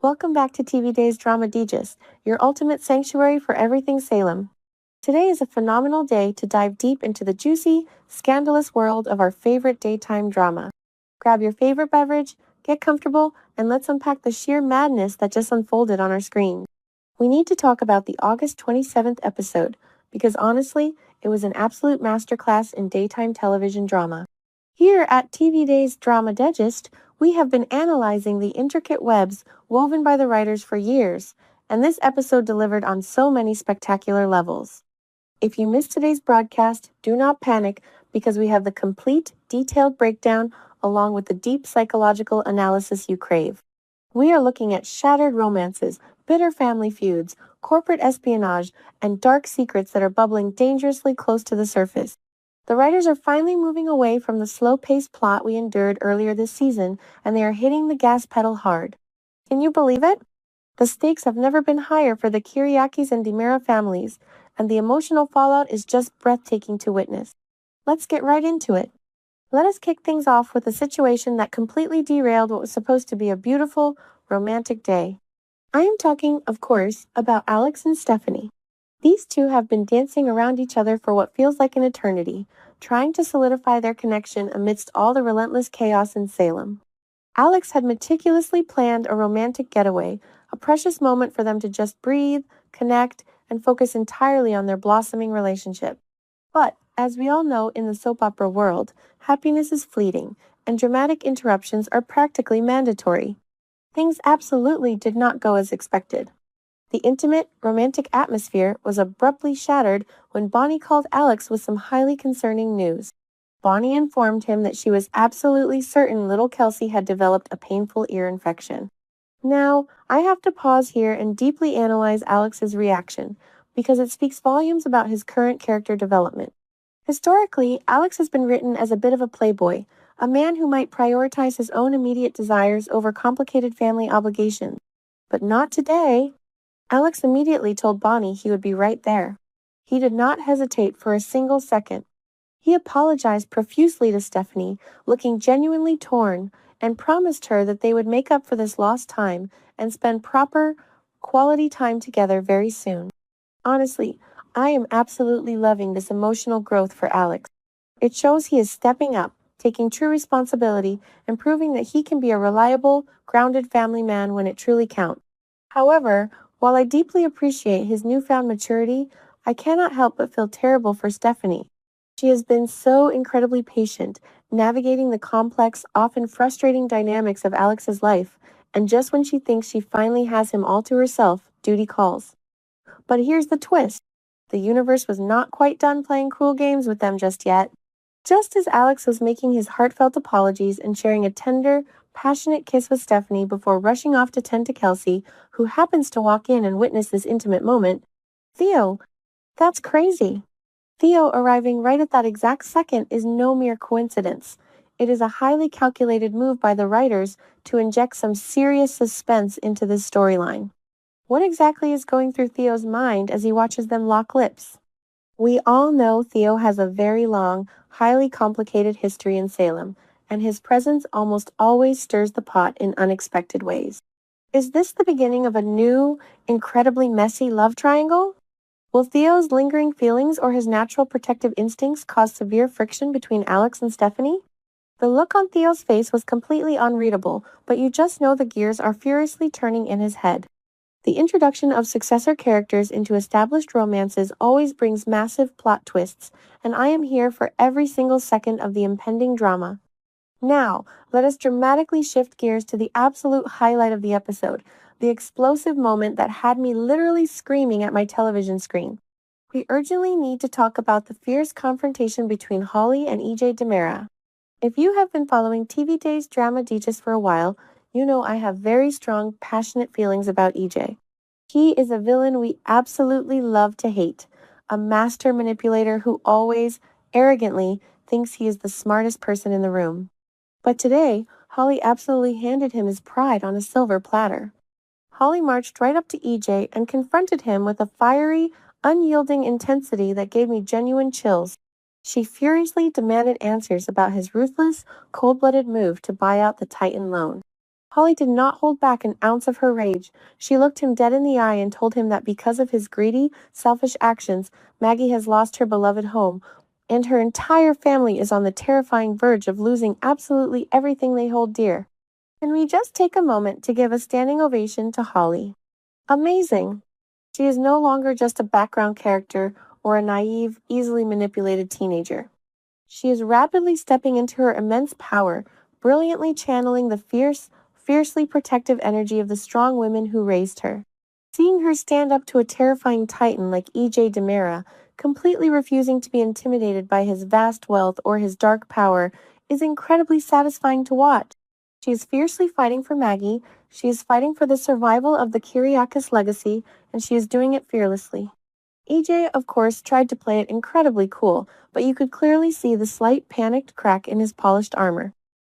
Welcome back to TV Days Drama Digest, your ultimate sanctuary for everything Salem. Today is a phenomenal day to dive deep into the juicy, scandalous world of our favorite daytime drama. Grab your favorite beverage, get comfortable, and let's unpack the sheer madness that just unfolded on our screen. We need to talk about the August 27th episode, because honestly, it was an absolute masterclass in daytime television drama. Here at TV Days Drama Digest, we have been analyzing the intricate webs woven by the writers for years, and this episode delivered on so many spectacular levels. If you missed today's broadcast, do not panic because we have the complete, detailed breakdown along with the deep psychological analysis you crave. We are looking at shattered romances, bitter family feuds, corporate espionage, and dark secrets that are bubbling dangerously close to the surface. The writers are finally moving away from the slow-paced plot we endured earlier this season, and they are hitting the gas pedal hard. Can you believe it? The stakes have never been higher for the Kiriakis and DiMera families, and the emotional fallout is just breathtaking to witness. Let's get right into it. Let us kick things off with a situation that completely derailed what was supposed to be a beautiful, romantic day. I am talking, of course, about Alex and Stephanie. These two have been dancing around each other for what feels like an eternity, trying to solidify their connection amidst all the relentless chaos in Salem. Alex had meticulously planned a romantic getaway, a precious moment for them to just breathe, connect, and focus entirely on their blossoming relationship. But, as we all know in the soap opera world, happiness is fleeting, and dramatic interruptions are practically mandatory. Things absolutely did not go as expected. The intimate, romantic atmosphere was abruptly shattered when Bonnie called Alex with some highly concerning news. Bonnie informed him that she was absolutely certain little Kelsey had developed a painful ear infection. Now, I have to pause here and deeply analyze Alex's reaction, because it speaks volumes about his current character development. Historically, Alex has been written as a bit of a playboy, a man who might prioritize his own immediate desires over complicated family obligations. But not today. Alex immediately told Bonnie he would be right there. He did not hesitate for a single second. He apologized profusely to Stephanie, looking genuinely torn, and promised her that they would make up for this lost time and spend proper, quality time together very soon. Honestly, I am absolutely loving this emotional growth for Alex. It shows he is stepping up, taking true responsibility, and proving that he can be a reliable, grounded family man when it truly counts. However, while I deeply appreciate his newfound maturity, I cannot help but feel terrible for Stephanie. She has been so incredibly patient, navigating the complex, often frustrating dynamics of Alex's life, and just when she thinks she finally has him all to herself, duty calls. But here's the twist. The universe was not quite done playing cruel games with them just yet. Just as Alex was making his heartfelt apologies and sharing a tender, passionate kiss with Stephanie before rushing off to tend to Kelsey, who happens to walk in and witness this intimate moment, Theo, that's crazy. Theo arriving right at that exact second is no mere coincidence. It is a highly calculated move by the writers to inject some serious suspense into this storyline. What exactly is going through Theo's mind as he watches them lock lips? We all know Theo has a very long, highly complicated history in Salem, and his presence almost always stirs the pot in unexpected ways. Is this the beginning of a new, incredibly messy love triangle? Will Theo's lingering feelings or his natural protective instincts cause severe friction between Alex and Stephanie? The look on Theo's face was completely unreadable, but you just know the gears are furiously turning in his head. The introduction of successor characters into established romances always brings massive plot twists, and I am here for every single second of the impending drama. Now, let us dramatically shift gears to the absolute highlight of the episode, the explosive moment that had me literally screaming at my television screen. We urgently need to talk about the fierce confrontation between Holly and EJ DiMera. If you have been following TV Days Drama Digest for a while, you know I have very strong, passionate feelings about EJ. He is a villain we absolutely love to hate, a master manipulator who always, arrogantly, thinks he is the smartest person in the room. But today, Holly absolutely handed him his pride on a silver platter. Holly marched right up to EJ and confronted him with a fiery, unyielding intensity that gave me genuine chills. She furiously demanded answers about his ruthless, cold-blooded move to buy out the Titan loan. Holly did not hold back an ounce of her rage. She looked him dead in the eye and told him that because of his greedy, selfish actions, Maggie has lost her beloved home, and her entire family is on the terrifying verge of losing absolutely everything they hold dear. Can we just take a moment to give a standing ovation to Holly? Amazing! She is no longer just a background character or a naive, easily manipulated teenager. She is rapidly stepping into her immense power, brilliantly channeling the fiercely protective energy of the strong women who raised her. Seeing her stand up to a terrifying titan like EJ DiMera, completely refusing to be intimidated by his vast wealth or his dark power, is incredibly satisfying to watch. She is fiercely fighting for Maggie, she is fighting for the survival of the Kyriakis legacy, and she is doing it fearlessly. EJ, of course, tried to play it incredibly cool, but you could clearly see the slight panicked crack in his polished armor.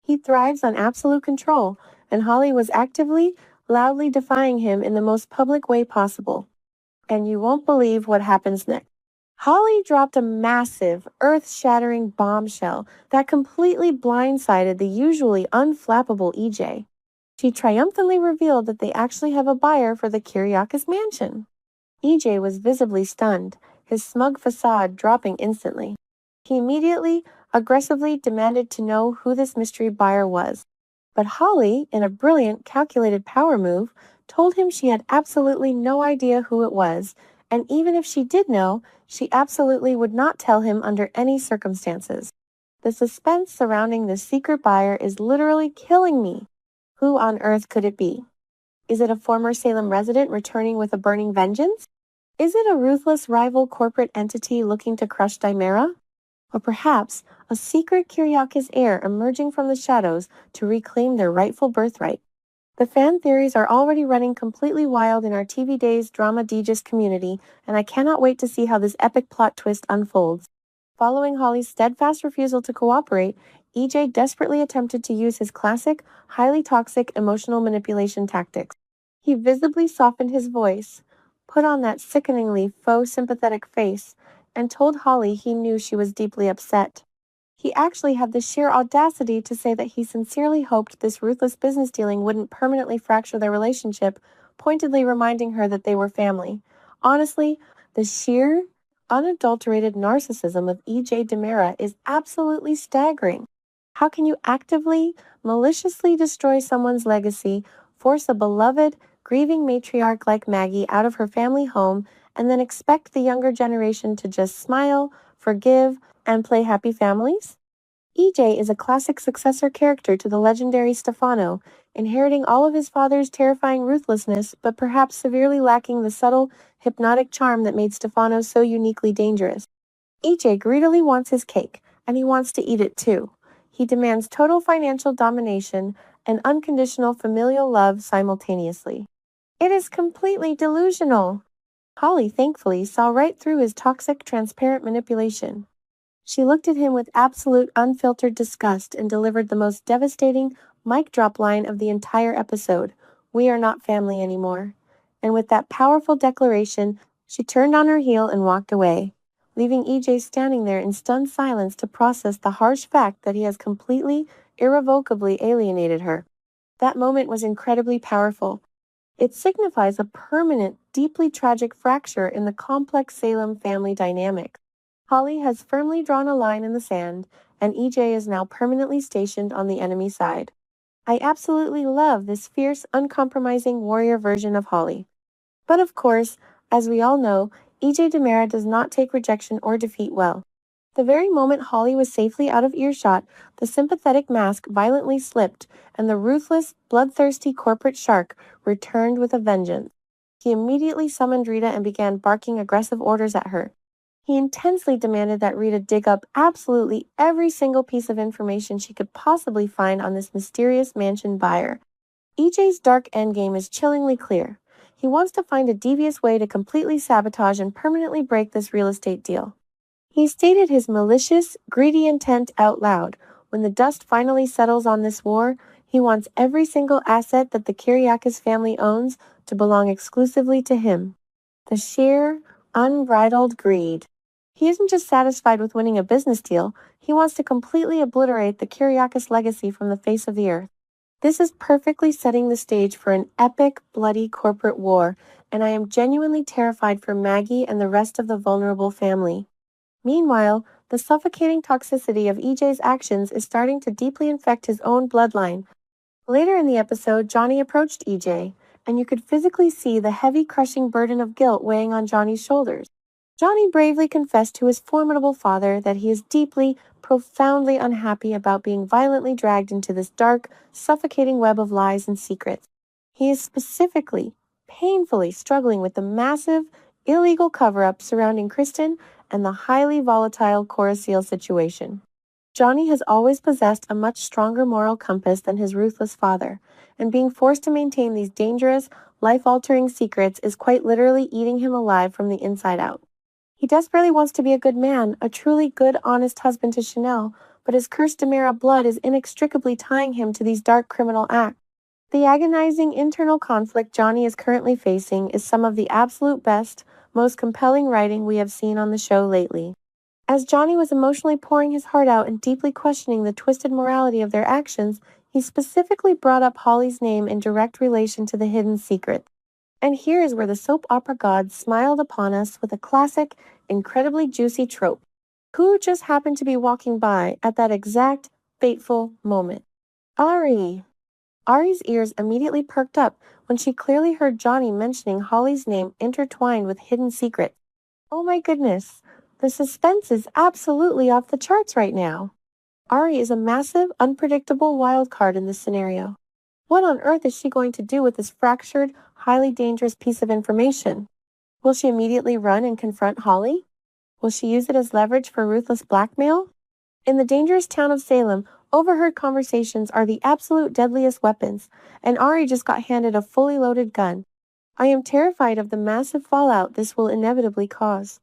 He thrives on absolute control, and Holly was actively, loudly defying him in the most public way possible. And you won't believe what happens next. Holly dropped a massive, earth-shattering bombshell that completely blindsided the usually unflappable EJ. She triumphantly revealed that they actually have a buyer for the Kyriakis mansion. EJ was visibly stunned, his smug facade dropping instantly. He immediately, aggressively demanded to know who this mystery buyer was. But Holly, in a brilliant, calculated power move, told him she had absolutely no idea who it was, and even if she did know, she absolutely would not tell him under any circumstances. The suspense surrounding the secret buyer is literally killing me. Who on earth could it be? Is it a former Salem resident returning with a burning vengeance? Is it a ruthless rival corporate entity looking to crush DiMera? Or perhaps a secret Kyriakis heir emerging from the shadows to reclaim their rightful birthright? The fan theories are already running completely wild in our TV Days Drama Digest community, and I cannot wait to see how this epic plot twist unfolds. Following Holly's steadfast refusal to cooperate, EJ desperately attempted to use his classic, highly toxic emotional manipulation tactics. He visibly softened his voice, put on that sickeningly faux sympathetic face, and told Holly he knew she was deeply upset. He actually had the sheer audacity to say that he sincerely hoped this ruthless business dealing wouldn't permanently fracture their relationship, pointedly reminding her that they were family. Honestly, the sheer, unadulterated narcissism of EJ DiMera is absolutely staggering. How can you actively, maliciously destroy someone's legacy, force a beloved, grieving matriarch like Maggie out of her family home, and then expect the younger generation to just smile, forgive, and play happy families? EJ is a classic successor character to the legendary Stefano, inheriting all of his father's terrifying ruthlessness, but perhaps severely lacking the subtle, hypnotic charm that made Stefano so uniquely dangerous. EJ greedily wants his cake, and he wants to eat it too. He demands total financial domination and unconditional familial love simultaneously. It is completely delusional. Holly thankfully saw right through his toxic, transparent manipulation. She looked at him with absolute, unfiltered disgust and delivered the most devastating mic drop line of the entire episode. We are not family anymore. And with that powerful declaration, she turned on her heel and walked away, leaving EJ standing there in stunned silence to process the harsh fact that he has completely, irrevocably alienated her. That moment was incredibly powerful. It signifies a permanent, deeply tragic fracture in the complex Salem family dynamic. Holly has firmly drawn a line in the sand, and EJ is now permanently stationed on the enemy side. I absolutely love this fierce, uncompromising warrior version of Holly. But of course, as we all know, EJ DiMera does not take rejection or defeat well. The very moment Holly was safely out of earshot, the sympathetic mask violently slipped, and the ruthless, bloodthirsty corporate shark returned with a vengeance. He immediately summoned Rita and began barking aggressive orders at her. He intensely demanded that Rita dig up absolutely every single piece of information she could possibly find on this mysterious mansion buyer. EJ's dark endgame is chillingly clear. He wants to find a devious way to completely sabotage and permanently break this real estate deal. He stated his malicious, greedy intent out loud. When the dust finally settles on this war, he wants every single asset that the Kyriakis family owns to belong exclusively to him. The sheer, unbridled greed. He isn't just satisfied with winning a business deal, he wants to completely obliterate the Kyriakis legacy from the face of the earth. This is perfectly setting the stage for an epic, bloody corporate war, and I am genuinely terrified for Maggie and the rest of the vulnerable family. Meanwhile, the suffocating toxicity of EJ's actions is starting to deeply infect his own bloodline. Later in the episode, Johnny approached EJ, and you could physically see the heavy, crushing burden of guilt weighing on Johnny's shoulders. Johnny bravely confessed to his formidable father that he is deeply, profoundly unhappy about being violently dragged into this dark, suffocating web of lies and secrets. He is specifically, painfully struggling with the massive, illegal cover-up surrounding Kristen and the highly volatile Cora Seal situation. Johnny has always possessed a much stronger moral compass than his ruthless father, and being forced to maintain these dangerous, life-altering secrets is quite literally eating him alive from the inside out. He desperately wants to be a good man, a truly good, honest husband to Chanel, but his cursed DiMera blood is inextricably tying him to these dark criminal acts. The agonizing internal conflict Johnny is currently facing is some of the absolute best, most compelling writing we have seen on the show lately. As Johnny was emotionally pouring his heart out and deeply questioning the twisted morality of their actions, he specifically brought up Holly's name in direct relation to the hidden secret. And here is where the soap opera gods smiled upon us with a classic, incredibly juicy trope. Who just happened to be walking by at that exact, fateful moment? Ari. Ari's ears immediately perked up when she clearly heard Johnny mentioning Holly's name intertwined with hidden secrets. Oh my goodness, the suspense is absolutely off the charts right now. Ari is a massive, unpredictable wild card in this scenario. What on earth is she going to do with this fractured, highly dangerous piece of information? Will she immediately run and confront Holly? Will she use it as leverage for ruthless blackmail? In the dangerous town of Salem, overheard conversations are the absolute deadliest weapons, and Ari just got handed a fully loaded gun. I am terrified of the massive fallout this will inevitably cause.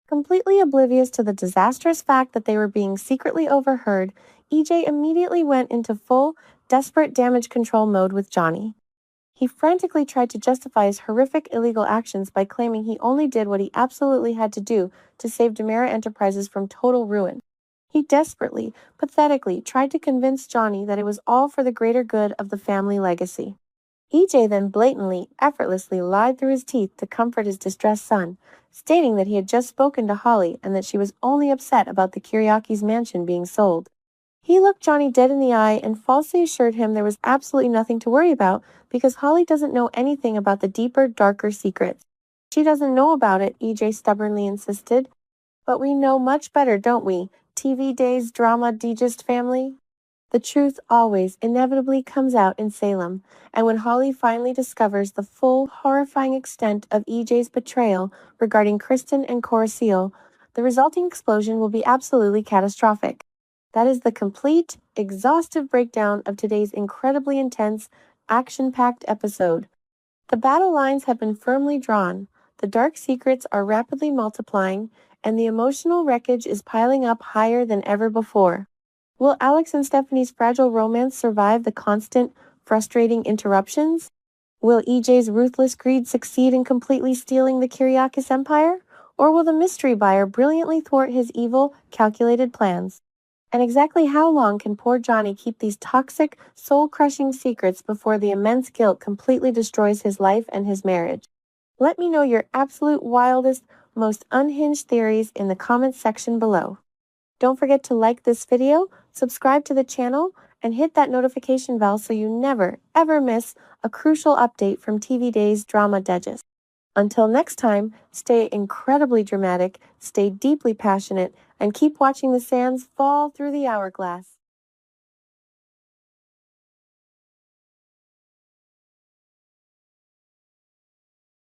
Completely oblivious to the disastrous fact that they were being secretly overheard, EJ immediately went into full, desperate damage control mode with Johnny. He frantically tried to justify his horrific illegal actions by claiming he only did what he absolutely had to do to save DiMera Enterprises from total ruin. He desperately, pathetically tried to convince Johnny that it was all for the greater good of the family legacy. EJ then blatantly, effortlessly lied through his teeth to comfort his distressed son, stating that he had just spoken to Holly and that she was only upset about the Kiriakis' mansion being sold. He looked Johnny dead in the eye and falsely assured him there was absolutely nothing to worry about because Holly doesn't know anything about the deeper, darker secrets. She doesn't know about it, EJ stubbornly insisted. But we know much better, don't we? TV Days Drama Digest family? The truth always, inevitably comes out in Salem, and when Holly finally discovers the full, horrifying extent of EJ's betrayal regarding Kristen and Cora Seal, the resulting explosion will be absolutely catastrophic. That is the complete, exhaustive breakdown of today's incredibly intense, action-packed episode. The battle lines have been firmly drawn, the dark secrets are rapidly multiplying, and the emotional wreckage is piling up higher than ever before. Will Alex and Stephanie's fragile romance survive the constant, frustrating interruptions? Will EJ's ruthless greed succeed in completely stealing the Kiriakis empire? Or will the mystery buyer brilliantly thwart his evil, calculated plans? And exactly how long can poor Johnny keep these toxic, soul-crushing secrets before the immense guilt completely destroys his life and his marriage? Let me know your absolute wildest, most unhinged theories in the comments section below. Don't forget to like this video, subscribe to the channel, and hit that notification bell so you never, ever miss a crucial update from TV Days Drama Digest. Until next time, stay incredibly dramatic, stay deeply passionate, and keep watching the sands fall through the hourglass.